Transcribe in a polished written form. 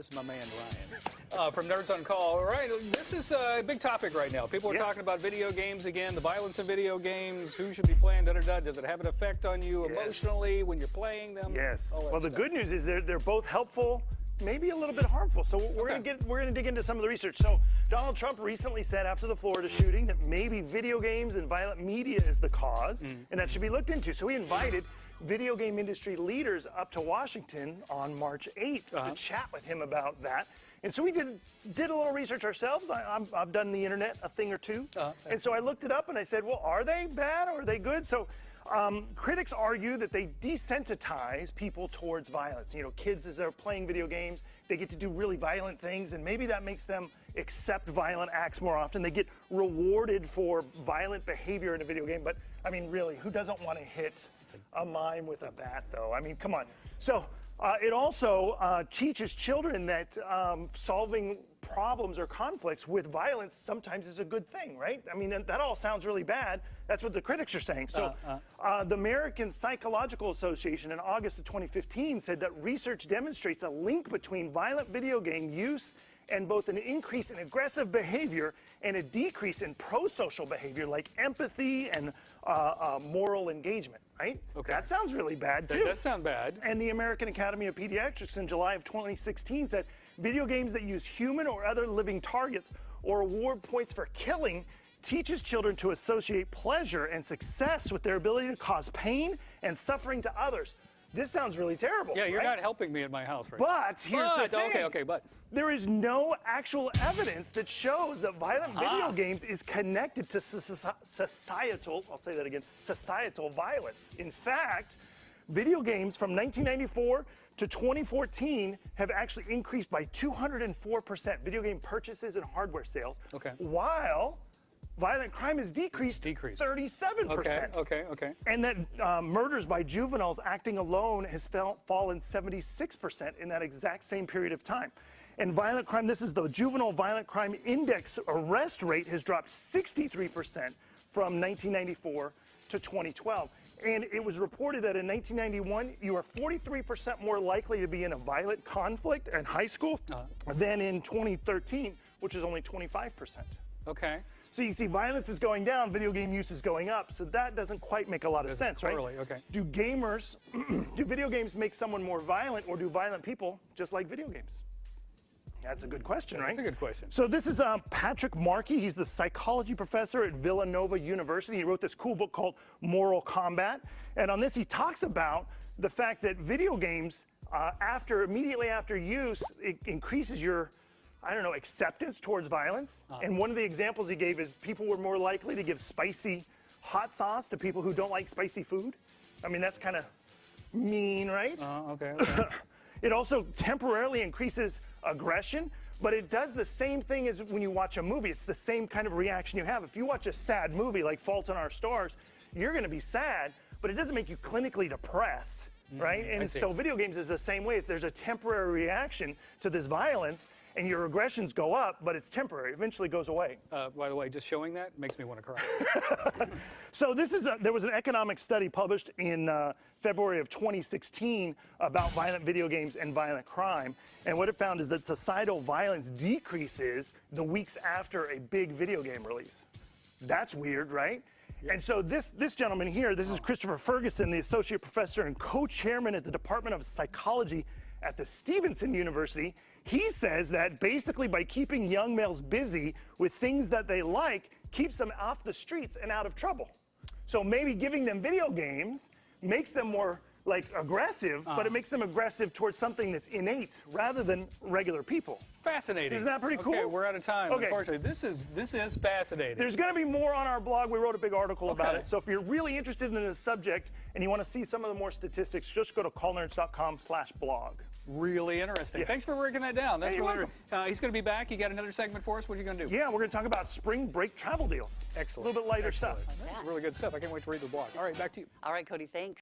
This is my man, Ryan, from Nerds on Call. All right, this is a big topic right now. People are talking about video games again, the violence in video games, who should be playing, da-da-da. Does it have an effect on you emotionally when you're playing them? Yes. Well, the good news is they're both helpful, maybe a little bit harmful. So we're gonna dig into some of the research. So Donald Trump recently said after the Florida shooting that maybe video games and violent media is the cause, and that should be looked into. So he invited video game industry leaders up to Washington on March 8th to chat with him about that. And so we did a little research ourselves. I've done the internet a thing or two. And so I looked it up and I said, well, are they bad or are they good? So critics argue that they desensitize people towards violence. You know, kids, as they're playing video games, they get to do really violent things, and maybe that makes them accept violent acts more often. They get rewarded for violent behavior in a video game. But, I mean, really, who doesn't want to hit a mime with a bat, though? I mean, come on. So it also teaches children that solving problems or conflicts with violence sometimes is a good thing, right? I mean, that all sounds really bad. That's what the critics are saying. So the American Psychological Association in August of 2015 said that research demonstrates a link between violent video game use and both an increase in aggressive behavior and a decrease in pro-social behavior like empathy and moral engagement, right? Okay. That sounds really bad, too. That does sound bad. And the American Academy of Pediatrics in July of 2016 said video games that use human or other living targets or award points for killing teaches children to associate pleasure and success with their ability to cause pain and suffering to others. This sounds really terrible. Yeah, you're not helping me at my house right now. But here's the thing. But there is no actual evidence that shows that violent video games is connected to societal, I'll say that again, societal violence. In fact, video games from 1994 to 2014 have actually increased by 204%, video game purchases and hardware sales, while violent crime has decreased 37%. Okay. And that murders by juveniles acting alone has fallen 76% in that exact same period of time. And violent crime, this is the juvenile violent crime index arrest rate, has dropped 63% from 1994 to 2012. And it was reported that in 1991, you are 43% more likely to be in a violent conflict in high school than in 2013, which is only 25%. Okay. So you see, violence is going down, video game use is going up. So that doesn't quite make a lot of sense, right? Okay. Do video games make someone more violent, or do violent people just like video games? That's a good question, right? That's a good question. So this is Patrick Markey. He's the psychology professor at Villanova University. He wrote this cool book called Moral Combat. And on this, he talks about the fact that video games, immediately after use, it increases your acceptance towards violence. And one of the examples he gave is people were more likely to give spicy hot sauce to people who don't like spicy food. I mean, that's kind of mean, right? Okay. It also temporarily increases aggression, but it does the same thing as when you watch a movie. It's the same kind of reaction you have. If you watch a sad movie like Fault in Our Stars, you're going to be sad, but it doesn't make you clinically depressed. Right? And so video games is the same way. There's a temporary reaction to this violence, and your aggressions go up, but it's temporary. It eventually goes away. By the way, just showing that makes me want to cry. So there was an economic study published in February of 2016 about violent video games and violent crime. And what it found is that societal violence decreases the weeks after a big video game release. That's weird, right? And so this gentleman here, this is Christopher Ferguson, the associate professor and co-chairman at the Department of Psychology at the Stevenson University. He says that basically by keeping young males busy with things that they like keeps them off the streets and out of trouble. So maybe giving them video games makes them more aggressive, but it makes them aggressive towards something that's innate rather than regular people. Fascinating. Isn't that pretty cool? Okay, we're out of time. Unfortunately, this is fascinating. There's going to be more on our blog. We wrote a big article about it. So if you're really interested in this subject and you want to see some of the more statistics, just go to callnerds.com/blog. Really interesting. Yes. Thanks for breaking that down. That's really he's going to be back. You got another segment for us? What are you going to do? Yeah, we're going to talk about spring break travel deals. Excellent. A little bit lighter stuff. That's really good stuff. I can't wait to read the blog. All right, back to you. All right, Cody, thanks.